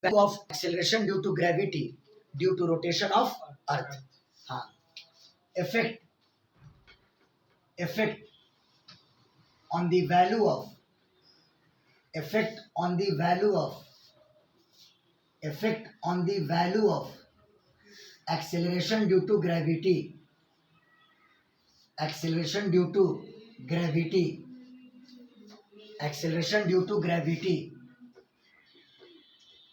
of acceleration due to gravity due to rotation of earth. हाँ, effect on the value of effect on the value of acceleration due to gravity acceleration due to gravity acceleration due to gravity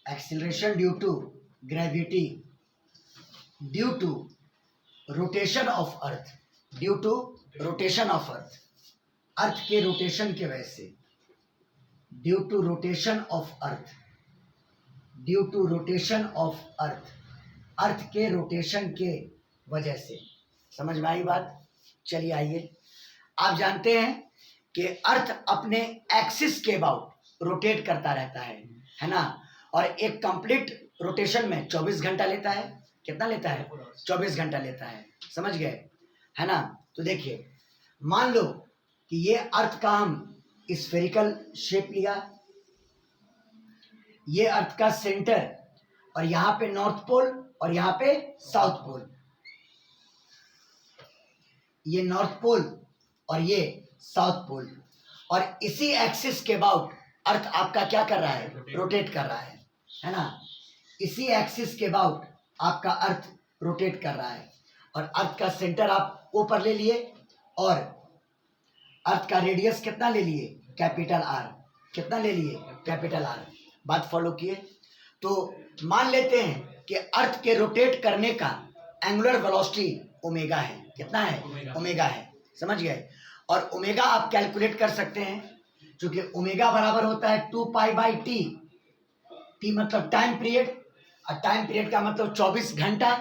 acceleration due to gravity due to rotation of earth due to rotation of earth अर्थ के rotation की वजह से due to rotation of Earth due to rotation of Earth Earth के rotation के वजह से। समझ में आई बात? चलिए आइए, आप जानते हैं कि अर्थ अपने एक्सिस के अबाउट रोटेट करता रहता है ना, और एक कंप्लीट रोटेशन में 24 घंटा लेता है। कितना लेता है? 24 घंटा लेता है। समझ गए है ना? तो देखिए, मान लो कि ये अर्थ का हम स्फेरिकल शेप लिया, ये अर्थ का सेंटर, और यहां पे नॉर्थ पोल और यहां पे साउथ पोल, ये नॉर्थ पोल और ये साउथ पोल, और इसी एक्सिस के अबाउट अर्थ आपका क्या कर रहा है? रोटेट कर रहा है ना। इसी एक्सिस के अबाउट आपका अर्थ रोटेट कर रहा है, और अर्थ का सेंटर आप ऊपर ले लिए, और अर्थ का रेडियस कितना ले लिए? Capital R. कितना ले लिए? Capital R. बात फॉलो किए? तो मान लेते हैं कि अर्थ के रोटेट करने का एंगुलर वेलोसिटी ओमेगा है। कितना है? ओमेगा है। समझ गए? और ओमेगा आप कैलकुलेट कर सकते हैं, क्योंकि ओमेगा बराबर होता है 2π/t। टी मतलब टाइम पीरियड, और टाइम पीरियड का मतलब 24 घंटा,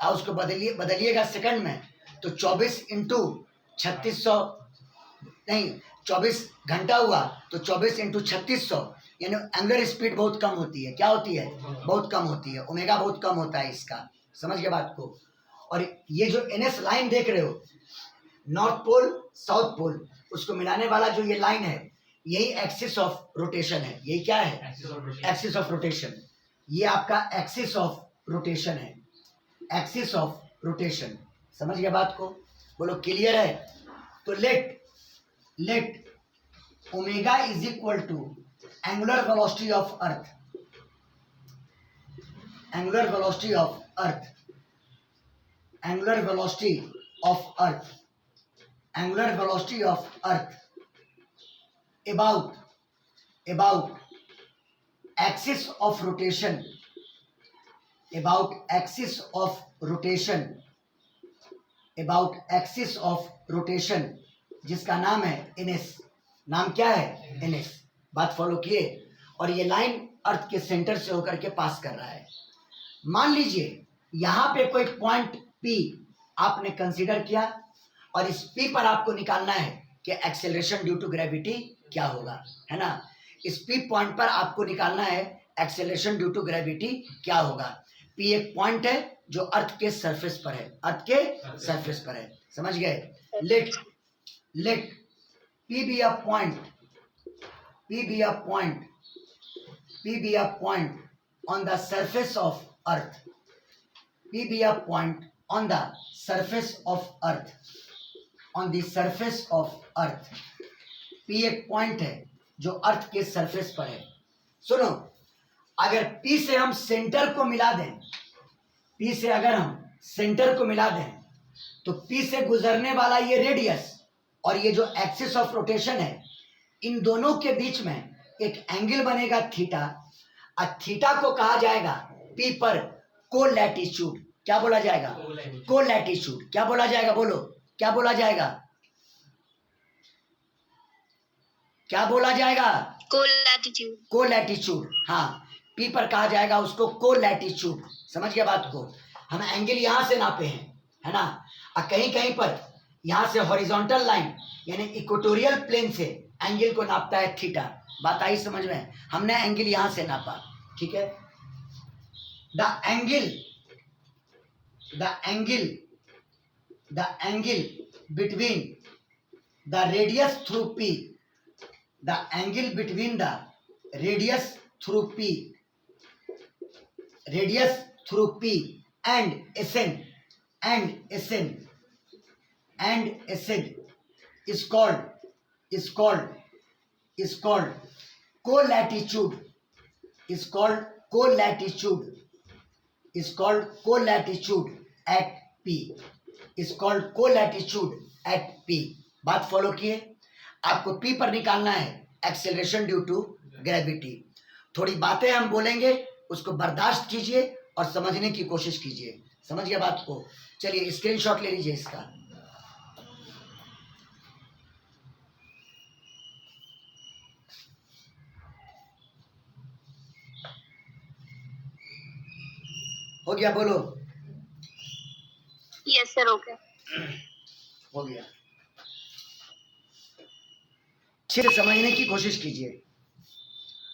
और उसको बदलिएगा सेकंड में, तो 24 इंटू 3600 नहीं, 24 घंटा हुआ तो 24 इंटू 3600, यानी एंगुलर स्पीड बहुत कम होती है। क्या होती है? बहुत कम होती है। ओमेगा बहुत कम होता है इसका। समझ गए बात को? और ये जो NS लाइन देख रहे हो, नॉर्थ पोल साउथ पोल, उसको मिलाने वाला जो ये लाइन है, यही एक्सिस ऑफ रोटेशन है। यही क्या है? Axis of rotation. ये आपका एक्सिस ऑफ रोटेशन है। Axis of rotation. समझ गए बात को? बोलो क्लियर है? तो let omega is equal to angular velocity of earth, angular velocity of earth, angular velocity of earth, angular velocity of earth about axis of rotation, about axis of rotation, about axis of rotation, जिसका नाम है NS। नाम क्या है? NS। बात follow किए? और ये लाइन अर्थ के सेंटर से होकर के पास कर रहा है। मान लीजिए यहां पे कोई पॉइंट P आपने कंसीडर किया, और इस P पर आपको निकालना है कि एक्सेलरेशन ड्यू टू ग्रेविटी क्या होगा, है ना। इस P पॉइंट पर आपको निकालना है एक्सेलरेशन ड्यू टू ग्रेविटी क्या होगा। P एक पॉइंट है जो अर्थ के सरफेस पर है, अर्थ के सरफेस पर है। समझ गए? let P be a point on the surface of earth, P be a point on the surface of earth, on the surface of earth। P एक पॉइंट है जो अर्थ के सरफेस पर है। सुनो, अगर P से हम सेंटर को मिला दें, P से अगर हम सेंटर को मिला दें, तो P से गुजरने वाला ये रेडियस और ये जो एक्सिस ऑफ रोटेशन है, इन दोनों के बीच में एक एंगल बनेगा थीटा, और थीटा को कहा जाएगा P पर कोलैटिट्यूड। क्या बोला जाएगा? कोलैटिट्यूड। क्या बोला जाएगा? बोलो, क्या बोला जाएगा? क्या बोला जाएगा? कोलैटिट्यूड। कोलैटिट्यूड। हाँ, P पर कहा जाएगा उसको कोलैटिट्यूड। समझ गया बात को? हम एंगल यहां से नापे हैं, है ना, और कहीं कहीं पर यहां से हॉरिजॉन्टल लाइन यानी इक्वेटोरियल प्लेन से एंगल को नापता है थीटा। बात आई समझ में? हमने एंगल यहां से नापा, ठीक है। The angle between the radius through P, the angle between the radius through P radius through P and SN is called colatitude, at P, at P. बात फॉलो किए? आपको P पर निकालना है एक्सेलरेशन ड्यू टू ग्रेविटी। थोड़ी बातें हम बोलेंगे, उसको बर्दाश्त कीजिए और समझने की कोशिश कीजिए। समझ गया बात को? चलिए स्क्रीनशॉट ले लीजिए इसका। हो गया? बोलो। यस सर, हो गया। हो गया। अच्छे से समझने की कोशिश कीजिए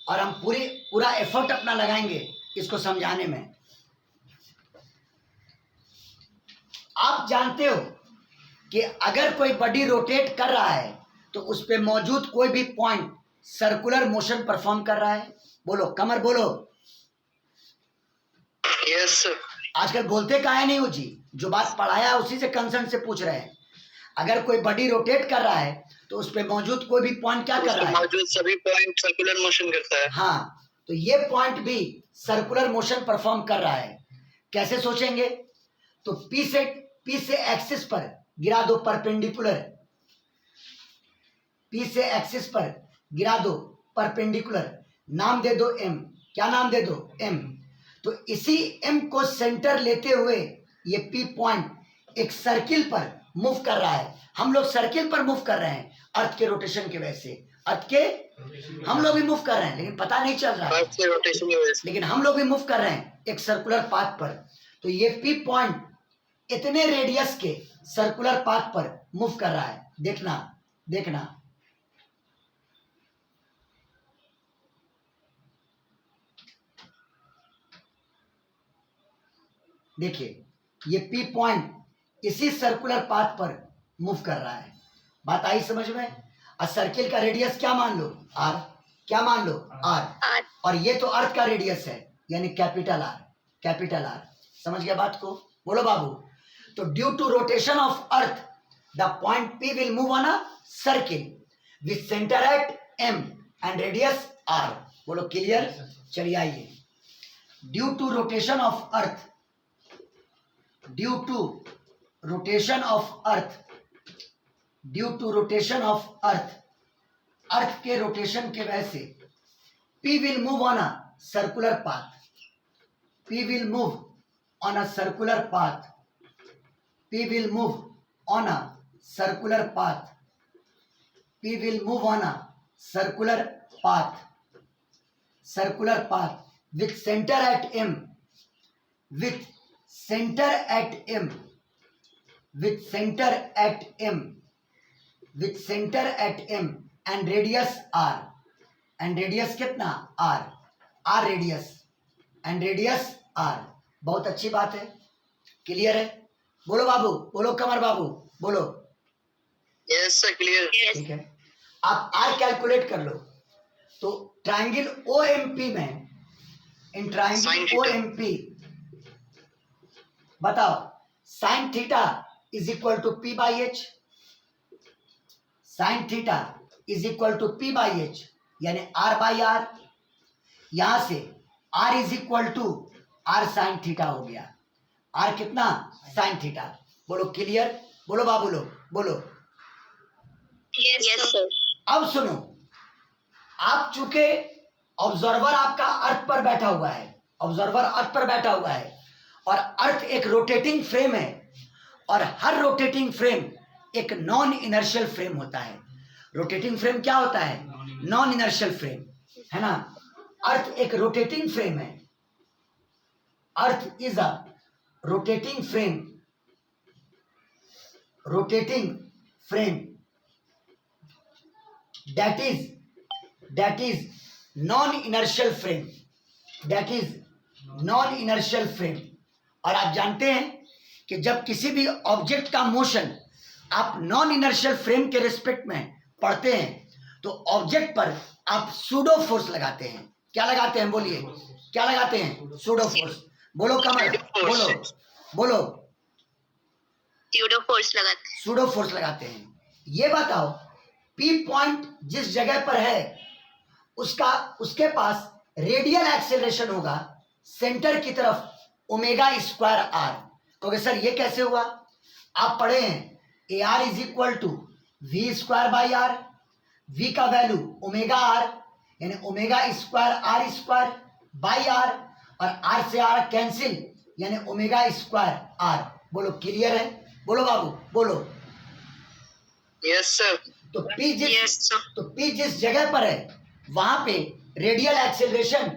और हम पूरा एफर्ट अपना लगाएंगे इसको समझाने में। आप जानते हो कि अगर कोई बॉडी रोटेट कर रहा है तो उस पे मौजूद कोई भी पॉइंट सर्कुलर मोशन परफॉर्म कर रहा है। बोलो कमर, बोलो। Yes sir. आजकल बोलते काहे नहीं हो जी? जो बात पढ़ाया है उसी से कंसर्न से पूछ रहे हैं। अगर कोई बॉडी रोटेट कर रहा है तो उस पे मौजूद कोई भी पॉइंट क्या कर रहा है? मौजूद सभी पॉइंट सर्कुलर मोशन करता है। हाँ, तो ये पॉइंट भी सर्कुलर मोशन परफॉर्म कर रहा है। कैसे सोचेंगे? तो पी से एक्सिस पर गिरा दो परपेंडिकुलर, पी से एक्सिस पर गिरा दो परपेंडिकुलर, नाम दे दो एम। क्या नाम दे दो? एम। तो इसी एम को सेंटर लेते हुए ये पी पॉइंट एक सर्किल पर मूव कर रहा है। हम लोग सर्किल पर मूव कर रहे हैं अर्थ के रोटेशन की वजह से। अर्थ के हम लोग भी मूव कर रहे हैं लेकिन पता नहीं चल रहा है, अर्थ के रोटेशन की वजह से। लेकिन हम लोग भी मूव कर रहे हैं एक सर्कुलर पाथ पर। तो ये पी पॉइंट इतने रेडियस के सर्कुलर पाथ पर मूव कर रहा है। देखना देखिए, ये पी पॉइंट इसी सर्कुलर पाथ पर मूव कर रहा है। बात आई समझ में? और सर्किल का रेडियस क्या मान लो? आर। क्या मान लो? आर। और ये तो अर्थ का रेडियस है यानी कैपिटल आर। समझ गया बात को? बोलो बाबू। तो due to rotation of earth the point P will move on a circle with center at M and radius R। बोलो क्लियर? चलिए आइए। Due to rotation of Earth, Earth के रोटेशन के वजह से P will move on a circular path, P will move on a circular path, P will move on a circular path, P will move on a circular path with center at M, with center at M, with center at M, with center at M and radius R, and radius कितना? R, R radius and radius R। बहुत अच्छी बात है, clear है? बोलो बाबू, बोलो कमर बाबू, बोलो। Yes sir, clear. ठीक है, आप R कैलकुलेट कर लो। तो ट्राइंगल OMP में, इन ट्राइंगल OMP बताओ sine theta is equal to P by H, sine theta is equal to P by H यानी R बाई R। यहां से R is equal to R sine theta हो गया। R कितना? Sine theta. बोलो clear? बोलो बाबू लोग, बोलो। Yes sir. अब सुनो, आप चूंकि ऑब्जर्वर आपका अर्थ पर बैठा हुआ है, ऑब्जर्वर अर्थ पर बैठा हुआ है और अर्थ एक रोटेटिंग फ्रेम है और हर रोटेटिंग फ्रेम एक नॉन इनर्शियल फ्रेम होता है। रोटेटिंग फ्रेम क्या होता है? नॉन इनर्शियल फ्रेम, है ना? अर्थ एक रोटेटिंग फ्रेम है। Earth is a rotating frame, that is non-inertial frame, और आप जानते हैं कि जब किसी भी ऑब्जेक्ट का मोशन आप नॉन इनर्शियल फ्रेम के रिस्पेक्ट में पढ़ते हैं तो ऑब्जेक्ट पर आप सूडो फोर्स लगाते हैं। क्या लगाते हैं? बोलिए, क्या लगाते हैं? Pseudo force. बोलो कमल, बोलो बोलो। स्यूडो फोर्स लगाते हैं। सूडो फोर्स लगाते हैं। ये बताओ पी पॉइंट जिस जगह पर है उसके पास रेडियल एक्सेलरेशन होगा सेंटर की तरफ ओमेगा स्क्वायर आर। तो सर ये कैसे हुआ? आप पढ़े हैं A R is equal to V square by R. V का वैल्यू ओमेगा आर यानी omega square R square by R, और आर से आर कैंसिल यानी ओमेगा स्क्वायर आर। बोलो क्लियर है? बोलो बाबू बोलो। Yes sir. तो P जिस जगह पर है वहां पे रेडियल एक्सेलरेशन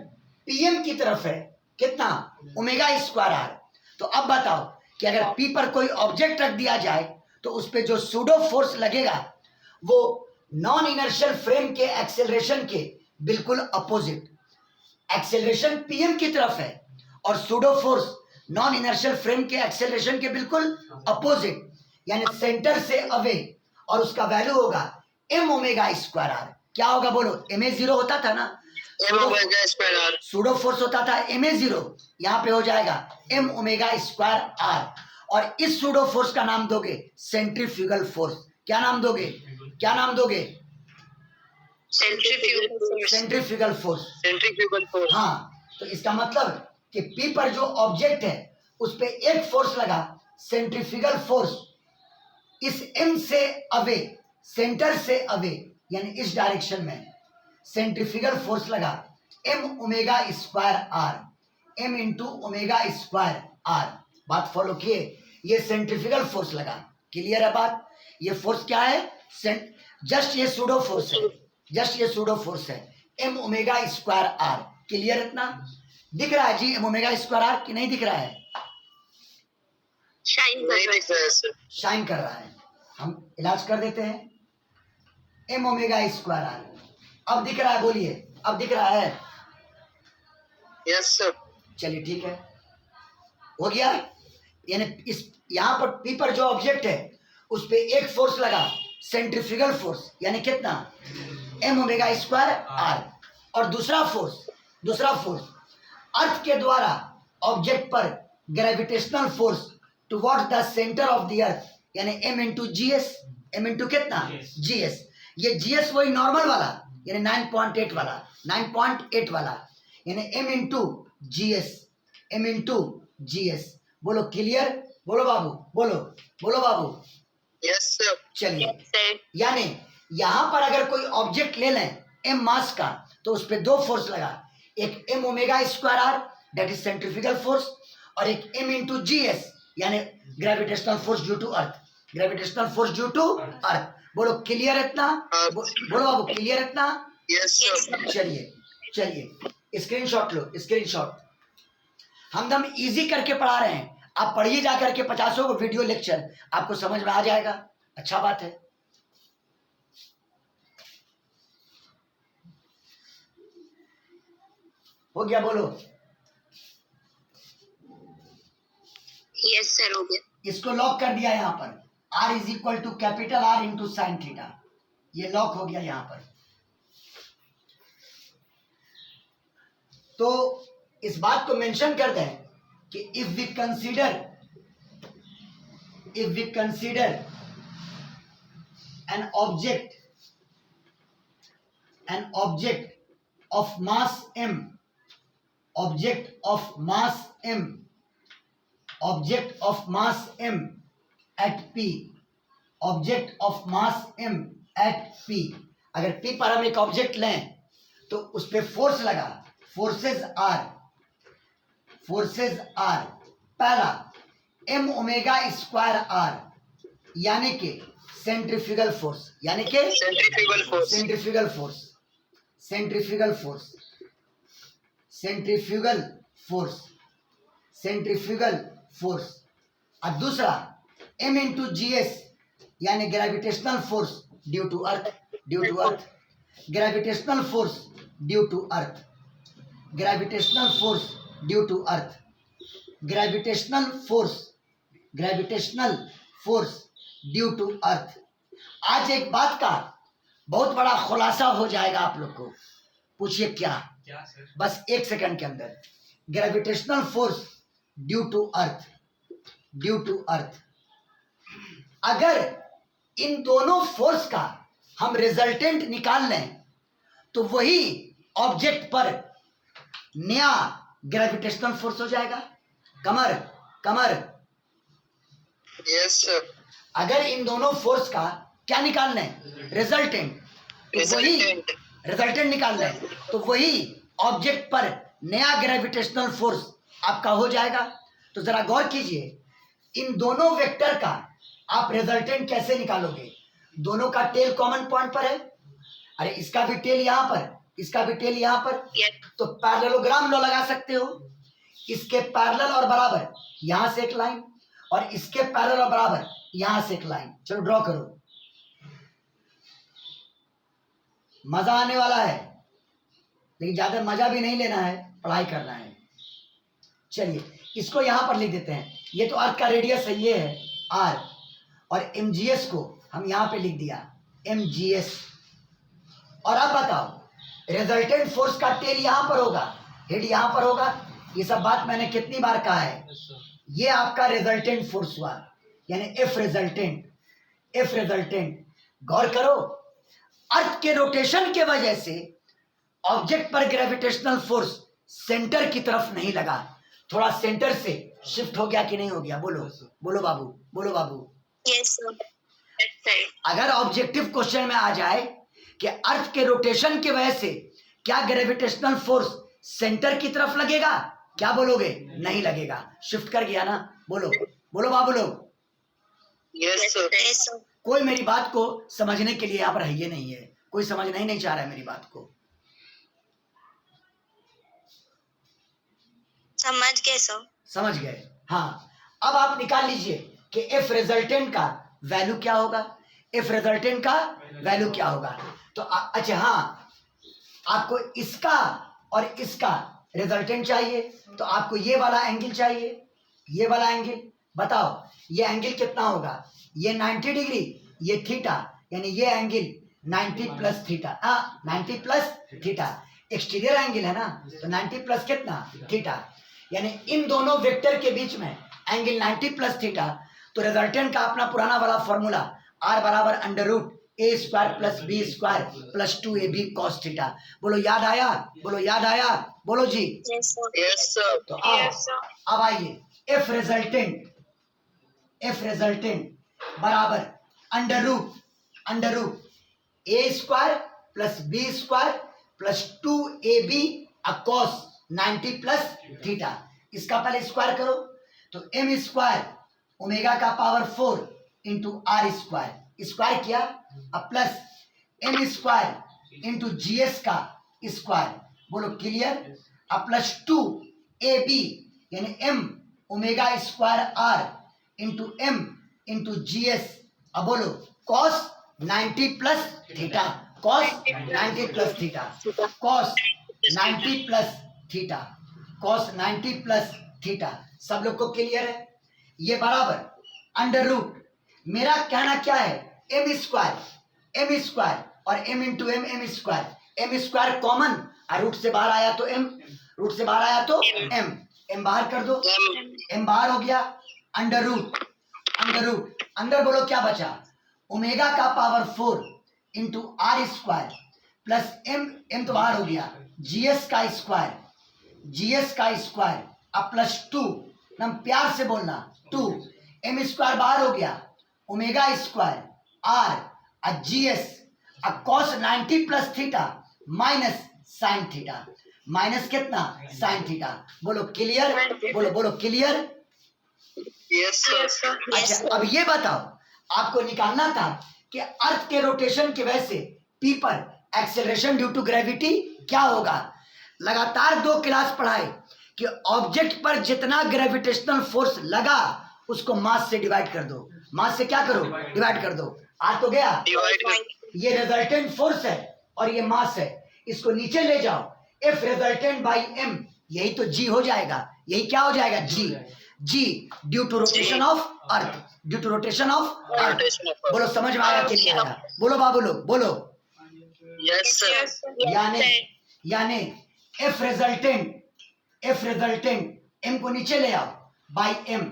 पीएम की तरफ है कितना? Omega square R. तो अब बताओ कि अगर P पर कोई ऑब्जेक्ट रख दिया जाए तो उस पे जो सूडो फोर्स लगेगा वो नॉन इनर्शियल फ्रेम के एक्सेलरेशन के बिल्कुल अपोजिट। एक्सेलरेशन पीएम की तरफ है और pseudo force non inertial frame के एक्सेलरेशन के बिल्कुल अपोजिट यानी सेंटर से अवे, और उसका वैल्यू होगा एम ओमेगा स्क्वायर आर। क्या होगा बोलो? ma0 होता था ना, M omega square R. Pseudo force होता था ma0, यहाँ पे हो जाएगा एम ओमेगा स्क्वायर आर। और इस सूडो फोर्स का नाम दोगे सेंट्रीफ्यूगल फोर्स। क्या नाम दोगे? क्या नाम दोगे? Centrifugal force. Centrifugal force. हाँ, तो इसका मतलब कि P पर जो ऑब्जेक्ट है उस पे एक फोर्स लगा सेंट्रीफ्यूगल फोर्स इस M से अवे, सेंटर से अवे यानी इस डायरेक्शन में सेंट्रीफ्यूगल फोर्स लगा M omega square R, M into omega square R. बात फॉलो किए? ये सेंट्रीफ्यूगल फोर्स लगा। क्लियर है बात? ये फोर्स क्या है? जस्ट ये सूडो फोर्स है, जस्ट ये सूडो फोर्स है M omega square R. Clear? इतना दिख रहा है जी M ओमेगा स्क्वायर आर कि नहीं दिख रहा है? शाइन कर रहा है सर। शाइन कर रहा है। हम इलाज कर देते हैं M ओमेगा स्क्वायर आर। अब दिख रहा है? बोलिए अब दिख रहा है? Yes sir. चलिए ठीक है, हो गया। यानी इस यहाँ पर P पर जो ऑब्जेक्ट है उस पे एक फोर्स लगा सेंट्रीफ्यूगल फोर्स यानी कितना? M omega square R. और दूसरा फोर्स अर्थ के द्वारा ऑब्जेक्ट पर gravitational force towards the centre of the Earth यानी M into G S. M into कितना? G S. ये जी एस वही नॉर्मल वाला यानी 9.8 वाला यानी M into G S, M into G S. बोलो क्लियर? बोलो बाबू, बोलो बाबू। Yes sir. चलिए, यानी यहां पर अगर कोई ऑब्जेक्ट ले लें M मास का तो उस पे दो फोर्स लगा, एक M omega square R that is centrifugal force, और एक M इंटू जी एस यानी gravitational force due to earth. Gravitational force due to earth. बोलो क्लियर इतना? बोलो बाबू क्लियर इतना? Yes sir. चलिए स्क्रीनशॉट लो, स्क्रीनशॉट। हम दम इजी करके पढ़ा रहे हैं, आप पढ़िए जा करके 50 को वीडियो लेक्चर, आपको समझ में आ जाएगा। अच्छा बात है। हो गया? बोलो यस सर हो गया। इसको लॉक कर दिया यहाँ पर, R is equal to capital R into sine theta. ये लॉक हो गया यहाँ पर। तो इस बात को मेंशन कर दें कि if we consider an object of mass m, अगर P पर हम एक ऑब्जेक्ट लें तो उस पे फोर्स लगा, फोर्सेस आर। पहला M ओमेगा स्क्वायर आर यानी कि सेंट्रीफ्यूगल फोर्स, सेंट्रीफ्यूगल फोर्स। और दूसरा M इंटू जी एस यानी gravitational force due to earth. Gravitational force due to earth. आज एक बात का बहुत बड़ा खुलासा हो जाएगा आप लोग को। पूछिए क्या? क्या सर? बस एक सेकंड के अंदर। Gravitational force due to earth. अगर इन दोनों फोर्स का हम रिजल्टेंट निकाल लें तो वही ऑब्जेक्ट पर नया ग्रेविटेशनल फोर्स हो जाएगा। कमर Yes, sir. अगर इन दोनों फोर्स का क्या निकाल लें, रिजल्टेंट, तो वही Resultant. रिजल्टेंट निकाल लें तो वही ऑब्जेक्ट पर नया ग्रेविटेशनल फोर्स आपका हो जाएगा। तो जरा गौर कीजिए, इन दोनों वेक्टर का आप रिजल्टेंट कैसे निकालोगे? दोनों का टेल कॉमन पॉइंट पर है। अरे इसका भी टेल यहाँ पर, इसका भी टेल यहाँ पर, Yes. तो पैरेललोग्राम लॉ लगा सकते हो। इसके पैरेलल और बराबर यहां से एक लाइन और इसके पैरेलल और बराबर यहां से एक लाइन। चलो ड्रॉ करो, मजा आने वाला है, लेकिन ज्यादा मजा भी नहीं लेना है, पढ़ाई करना है। चलिए इसको यहां पर लिख देते हैं। ये तो अर्थ का रेडियस है, ये है आर, और mgs को हम यहां पे लिख दिया mgs। और अब बताओ रिजल्टेंट फोर्स का टेल यहां पर होगा, हेड यहां पर होगा। ये सब बात मैंने कितनी बार कहा है। ये आपका रिजल्टेंट फोर्स हुआ, यानी एफ रिजल्टेंट। गौर करो, अर्थ के रोटेशन के वजह से ऑब्जेक्ट पर ग्रेविटेशनल फोर्स सेंटर की तरफ नहीं लगा, थोड़ा सेंटर से शिफ्ट हो गया कि नहीं हो गया? बोलो बाबू। Yes, sir. That's right. अगर ऑब्जेक्टिव क्वेश्चन में आ जाए कि अर्थ के रोटेशन की वजह से क्या ग्रेविटेशनल फोर्स सेंटर की तरफ लगेगा, क्या बोलोगे? नहीं लगेगा, शिफ्ट कर गया ना। बोलो बाबू लोग। Yes, sir. Yes, sir. कोई मेरी बात को समझने के लिए यहाँ पर है ये नहीं है, कोई समझना ही नहीं चाह रहा है मेरी बात को। समझ गए? हाँ, अब आप निकाल लीजिए कि एफ रिजल्टेंट का वैल्यू क्या होगा। तो अच्छा हाँ, आपको इसका और इसका रिजल्टेंट चाहिए, तो आपको ये वाला एंगल चाहिए, ये वाला एंगल। बताओ ये एंगल कितना होगा? ये 90 डिग्री, ये थीटा, यानी ये angle 90 plus theta. 90 plus theta exterior angle है ना, तो 90 प्लस कितना? थीटा। यानी इन दोनों वेक्टर के बीच में एंगल 90 प्लस थीटा। तो रिजल्टेंट का अपना पुराना वाला फॉर्मूला R बराबर under root A square plus B square plus 2ab cos theta. बोलो याद आया? बोलो जी। Yes, sir. Yes, sir. तो अब आइए, एफ रिजल्टेंट बराबर under root A square plus B square plus 2ab cos 90 plus theta. इसका पहले स्क्वायर करो, तो एम स्क्वायर ओमेगा का पावर 4 इंटू आर स्क्वायर किया, अब plus M square into GS का स्क्वायर। बोलो क्लियर? अब प्लस 2ab यानी M omega square R into M into GS. अब बोलो cos 90 plus theta, cos 90 plus theta. सब लोग को क्लियर है? ये बराबर अंडर रूट, मेरा कहना क्या है, एम स्क्वायर और M into M square common, और रूट से बाहर आया तो एम बाहर कर दो, एम बाहर हो गया। अंडर रूट अंदर बोलो क्या बचा, ओमेगा का power 4 into R square plus M तो बाहर हो गया, जीएस का स्क्वायर अब प्लस 2, नम प्यार से बोलना 2, एम स्क्वायर बाहर हो गया, omega square R GS cos 90 plus theta minus sine theta, minus कितना, साइन थीटा। बोलो क्लियर? बोलो क्लियर? Yes, sir. अच्छा अब ये बताओ, आपको निकालना था कि अर्थ के रोटेशन की वजह से पी पर एक्सेलरेशन ड्यू टू ग्रेविटी क्या होगा। लगातार 2 क्लास पढ़ाए कि ऑब्जेक्ट पर जितना ग्रेविटेशनल फोर्स लगा उसको मास से डिवाइड कर दो। मास से क्या करो? डिवाइड कर दो। आ तो गया? ये रिजल्टेंट फोर्स है और ये मास है, इसको नीचे ले जाओ, एफ रिजल्टेंट बाई एम, यही तो जी हो जाएगा। यही क्या हो जाएगा? G due to rotation of Earth, बोलो समझ में आया कि नहीं आया? बोलो बाबू लोग, बोलो। Yes, sir. यानी एफ रिजल्टेंट एम को नीचे ले आओ, बाई एम,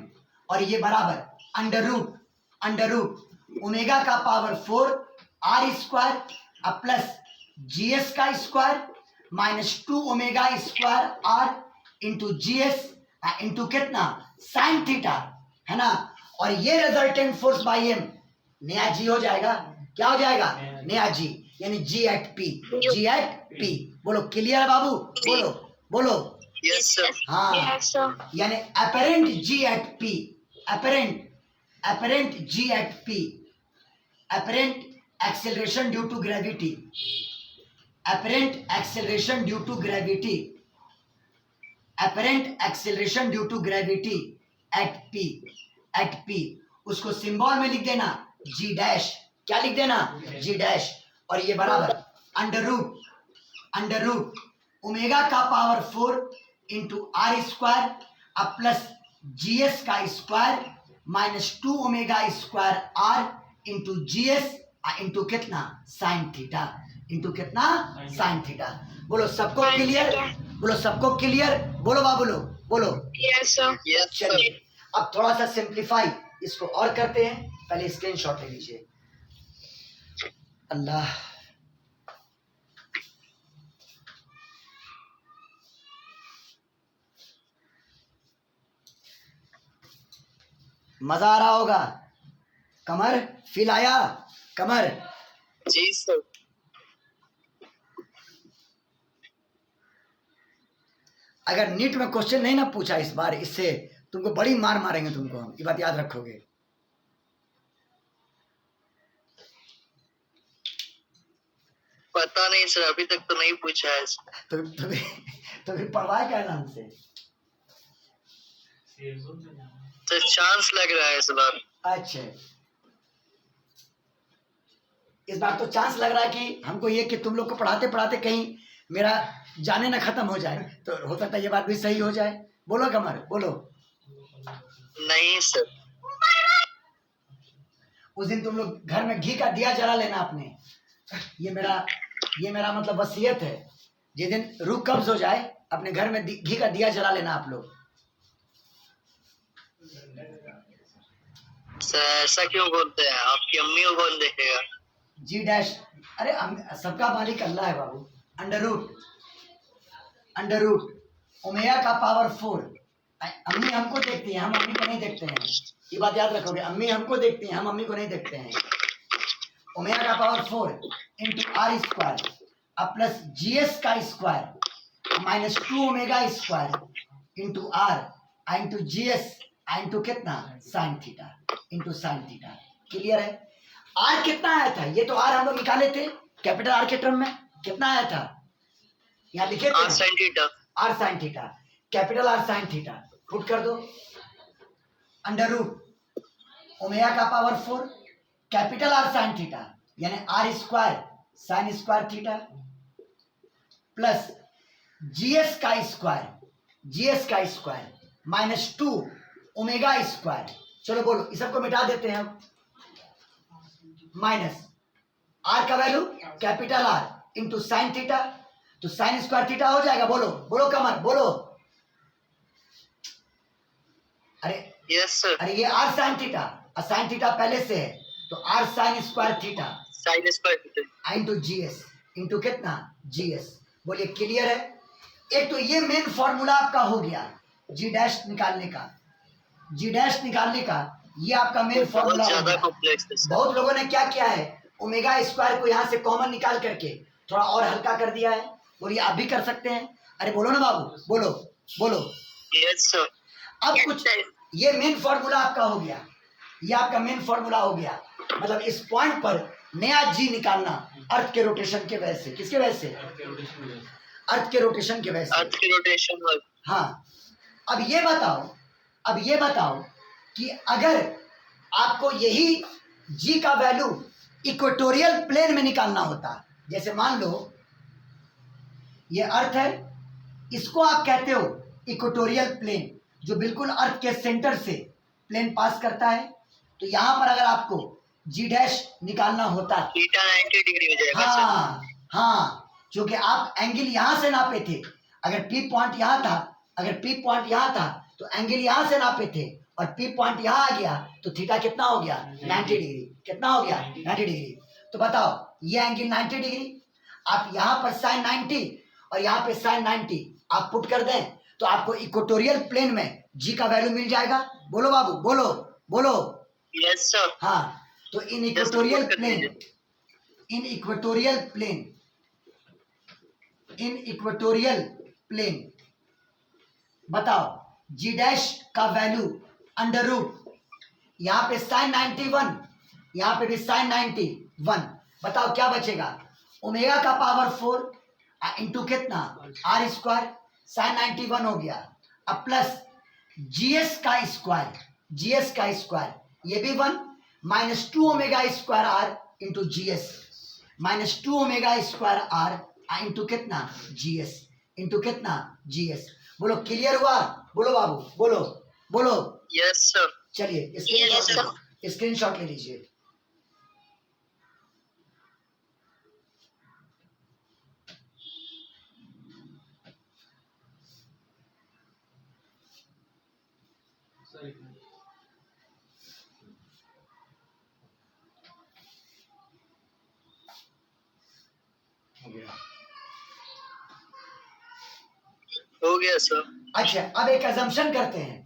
और ये बराबर अंडर रूट ओमेगा का पावर 4 आर स्क्वायर अब प्लस जीएस का square minus 2 omega square R into GS into कितना साइन थीटा, है ना। और ये रिजल्टेंट फोर्स बाई एम नया जी हो जाएगा। क्या हो जाएगा? नया जी, यानी जी एट पी। बोलो क्लियर है बाबू? बोलो बोलो। Yes, sir. हाँ, Yes, sir. यानी apparent G at P, apparent G at P, apparent acceleration due to gravity, apparent acceleration due to gravity, apparent acceleration due to gravity at P, उसको symbol में लिख देना G dash. क्या लिख देना? G dash. और ये बराबर अंडर रूट ओमेगा का पावर 4 इंटू आर स्क्वायर अब प्लस जीएस का square minus 2 omega square R into GS into कितना साइन थीटा, इंटू कितना साइन थीटा। बोलो सबको क्लियर? बोलो सबको क्लियर? बोलो बाबू लोग बोलो। Yes, sir. Yes, sir. चलिए अब थोड़ा सा सिंप्लीफाई इसको और करते हैं। पहले स्क्रीनशॉट ले लीजिए। अल्लाह, मजा आ रहा होगा। कमर फील आया? कमर जी सर। अगर नीट में क्वेश्चन नहीं ना पूछा इस बार, इससे तुमको बड़ी मार मारेंगे तुमको हम, ये बात याद रखोगे। पता नहीं सर, अभी तक तो नहीं पूछा है। तो फिर पढ़वाए क्या नाम से? सर चांस लग रहा है इस बार। अच्छा, इस बार तो चांस लग रहा है कि हमको ये कि तुम लोग को पढ़ाते पढ़ाते कहीं मेरा जाने ना खत्म हो जाए, तो हो सकता है ये बात भी सही हो जाए। बोलो कमर बोलो। नहीं सर। उस दिन तुम लोग घर में घी का दिया जला लेना अपने। ये मेरा मतलब वसीयत है। जिस दिन रूह कब्ज हो जाए अपने घर में घी का दिया जला लेना आप लोग। सर ऐसा क्यों बोलते हैं? आपकी अम्मी को कौन देखेगा? जी डैश, अरे सबका मालिक अल्लाह है बाबू। अंडर रूट ओमेगा का पावर 4। अम्मी हमको देखती हैं, हम अम्मी को नहीं देखते हैं। ये बात याद रखोगे, अम्मी हमको देखती हैं, हम अम्मी को नहीं देखते हैं। ओमेगा का पावर 4 इंटू आर स्क्वायर अब प्लस जीएस का square minus 2 omega square into R into GS into कितना sine theta into sine theta. Clear है? आर कितना आया था? ये तो आर हम लोग निकाले थे कैपिटल आर के टर्म में। कितना आया था? यहाँ लिखे थे R sine theta. R sine theta, capital R sine theta. Put कर दो अंडर रूट ओमेगा का power 4 capital R sine theta यानी R square sine square theta plus GS का स्क्वायर माइनस 2 ओमेगा स्क्वायर। चलो बोलो, इस सबको मिटा देते हैं हम। माइनस आर का value capital R into sine theta, तो साइन स्क्वायर थीटा हो जाएगा। बोलो बोलो कमर बोलो। अरे यस सर। अरे ये आर साइन थीटा और साइन थीटा पहले से है, तो R sine square theta sine square theta into GS into कितना जीएस। बोलिए क्लियर है? एक तो ये मेन फॉर्मूला आपका हो गया जी डैश निकालने का। ये आपका मेन बहुत फॉर्मूला हो ज्यादा गया। कॉम्प्लेक्स है सर। बहुत लोगों ने क्या किया है, ओमेगा स्क्वायर को यहाँ से कॉमन निकाल करके थोड़ा और हल्का कर दिया है। बोलिए आप भी कर सकते हैं। अरे बोलो ना बाबू, बोलो बोलो। Yes sir. अब कुछ ये मेन फॉर्मूला आपका हो गया, ये आपका मेन फॉर्मूला हो गया। मतलब इस पॉइंट पर नया जी निकालना अर्थ के रोटेशन के वजह से। किसके वजह से? अर्थ के रोटेशन के वजह से। अर्थ की रोटेशन वर्क। हाँ, अब ये बताओ कि अगर आपको यही जी का वैल्यू इक्वेटोरियल प्लेन में निकालना होता, जैसे मान लो ये अर्थ है, इसको आप कहते हो इक्वेटोरियल प्लेन, जो बिल्कुल अर्थ के सेंटर से प्लेन पास करता है। तो यहां पर अगर आपको जी डैश निकालना होता, थीटा 90 डिग्री हो जाएगा सर। हाँ, क्योंकि आप एंगल यहां से नापे थे। अगर पी पॉइंट यहां था, तो एंगल यहाँ से नापे थे और पी पॉइंट यहाँ आ गया तो थीटा कितना हो गया 90 डिग्री। कितना हो गया 90 डिग्री। तो बताओ ये एंगल 90 डिग्री, आप यहाँ पर साइन 90 और यहाँ पे साइन 90 आप पुट कर दें तो आपको इक्वेटोरियल प्लेन में जी का वैल्यू मिल जाएगा। बोलो बाबू, बोलो बोलो। Yes sir. हाँ, तो इन इक्वेटोरियल प्लेन बताओ जी डैश का वैल्यू अंडर रूट, यहाँ पे साइन 91, यहाँ पे भी साइन 91, बताओ क्या बचेगा, ओमेगा का पावर 4 इंटू कितना आर स्क्वायर, साइन 91 हो गया, अब प्लस जीएस का स्क्वायर ये भी 1 minus 2 omega square R into GS, minus 2 omega square R into कितना जीएस, इंटू कितना जीएस। बोलो क्लियर हुआ? बोलो बाबू, बोलो बोलो। Yes sir. चलिए स्क्रीनशॉट ले लीजिए। हो गया सर। अच्छा, अब एक अजम्पशन करते हैं,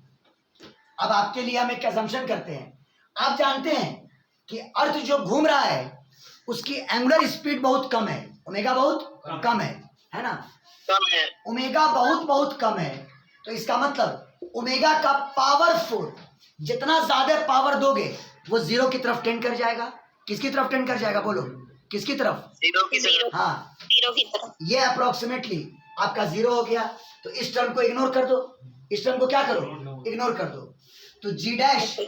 अब आपके लिए हम एक अजम्पशन करते हैं। आप जानते हैं कि अर्थ जो घूम रहा है उसकी एंगुलर स्पीड बहुत कम है, ओमेगा बहुत कम है ना, कम है। ओमेगा बहुत कम है, तो इसका मतलब ओमेगा का पावर 4 जितना ज्यादा पावर दोगे वो जीरो की तरफ टेंड कर जाएगा। किसकी तरफ टेंड कर जाएगा? बोलो किसकी तरफ? जीरो की तरफ। हाँ, जीरो की तरफ। ये अप्रोक्सीमेटली आपका जीरो हो गया, तो इस टर्म को इग्नोर कर दो, इस टर्म को क्या करो, इग्नोर कर दो। तो G dash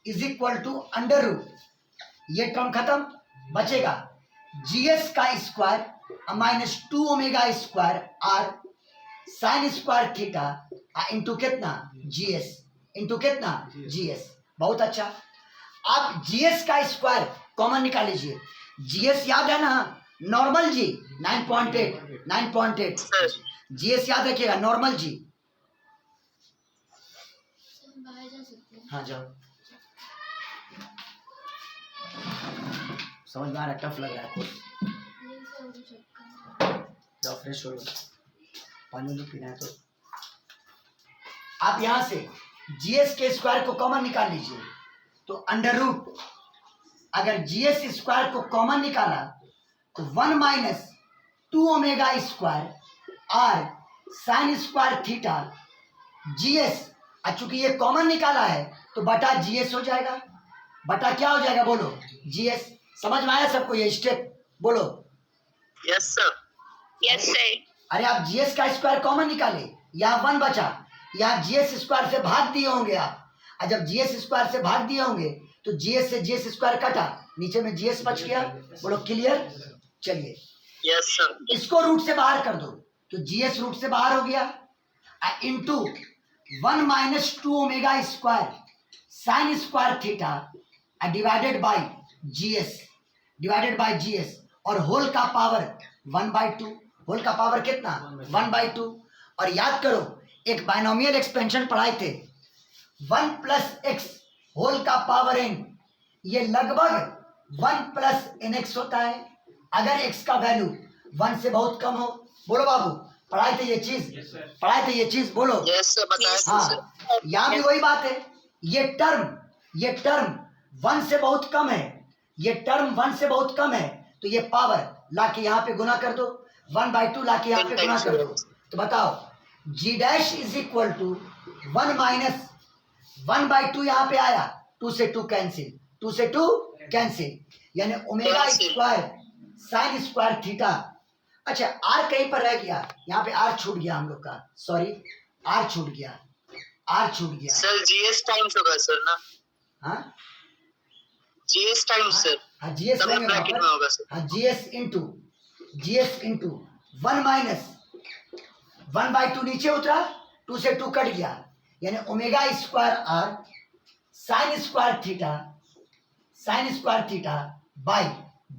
is equal to under root, ये टर्म खत्म, बचेगा जीएस का square minus 2 omega square R sine square theta into कितना जीएस, इंटू कितना जीएस। बहुत अच्छा, आप जीएस का स्क्वायर कॉमन निकाल लीजिए। जीएस याद है ना, नॉर्मल जी 9.8 जीएस याद रखिएगा, नॉर्मल जी। हाँ जाओ, समझ में आ रहा है? टफ लग रहा है, जाओ फ्रेश हो लो, पानी नहीं पीना है तो। आप यहां से जीएस के स्क्वायर को कॉमन निकाल लीजिए, तो अंडर रूट, अगर जीएस स्क्वायर को कॉमन निकाला तो 1 minus 2 omega square R sine square theta GS, चूंकि ये कॉमन निकाला है तो बटा जीएस हो जाएगा। बटा क्या हो जाएगा? बोलो जीएस। समझ में आया सबको ये स्टेप? बोलो यस सर। Yes sir. अरे आप जीएस का स्क्वायर कॉमन निकाले, यहाँ 1 बचा, यहाँ जीएस स्क्वायर से भाग दिए होंगे आप, और जब जीएस स्क्वायर से भाग दिए होंगे तो जीएस से जीएस स्क्वायर कटा, नीचे में जीएस बच गया। बोलो क्लियर? चलिए यस सर। इसको रूट से बाहर कर दो, तो जीएस रूट से बाहर हो गया, into 1 minus 2 omega square sine square theta divided by GS, और होल का पावर 1/2, होल का पावर कितना 1/2। और याद करो एक बाइनोमियल एक्सपेंशन पढ़ाए थे, 1 प्लस एक्स होल का पावर n, ये लगभग 1 प्लस nx होता है अगर x का वैल्यू 1 से बहुत कम हो। बोलो बाबू, पढ़ाए थे ये चीज? पढ़ाए थे ये चीज? बोलो यस सर, बताया हाँ, यहाँ भी वही बात है, ये टर्म 1 से बहुत कम है, ये टर्म 1 से बहुत कम है, तो ये पावर लाके यहाँ पे गुना कर दो, 1/2 लाके यहाँ पे गुना कर दो, तो बताओ G dash is equal to 1 minus 1/2, यहाँ पे आया 2 से 2 कैंसिल, 2 से 2 कैंसिल, यानी omega square sine square theta. अच्छा, आर कहीं पर रह गया, यहाँ पे आर छूट गया हम लोग का, सॉरी आर छूट गया सर। जीएस टाइम्स होगा सर ना? हाँ जीएस टाइम्स सर। हाँ जीएस डबल ब्रैकेट में होगा सर। हाँ जीएस इंटू 1 माइनस 1/2 नीचे उतरा, 2 से 2 कट गया, यानी omega square R sine square theta by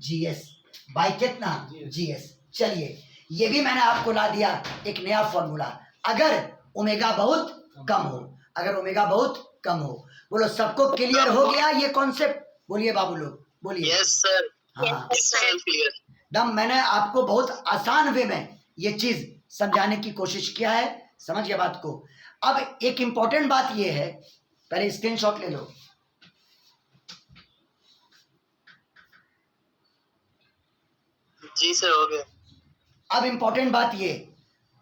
GS, by कितना जीएस। चलिए ये भी मैंने आपको ला दिया एक नया फॉर्मूला, अगर ओमेगा बहुत कम हो, अगर ओमेगा बहुत कम हो। बोलो सबको क्लियर हो गया ये कॉन्सेप्ट? बोलिए बाबू लोग, बोलिए। Yes sir. हाँ सर क्लियर। दम मैंने आपको बहुत आसान वे में ये चीज समझाने की कोशिश किया है, समझ गया बात को। अब एक इंपॉर्टेंट बात ये है, पहले स्क्रीनशॉट ले लो। जी सर हो गया। अब इंपॉर्टेंट बात ये,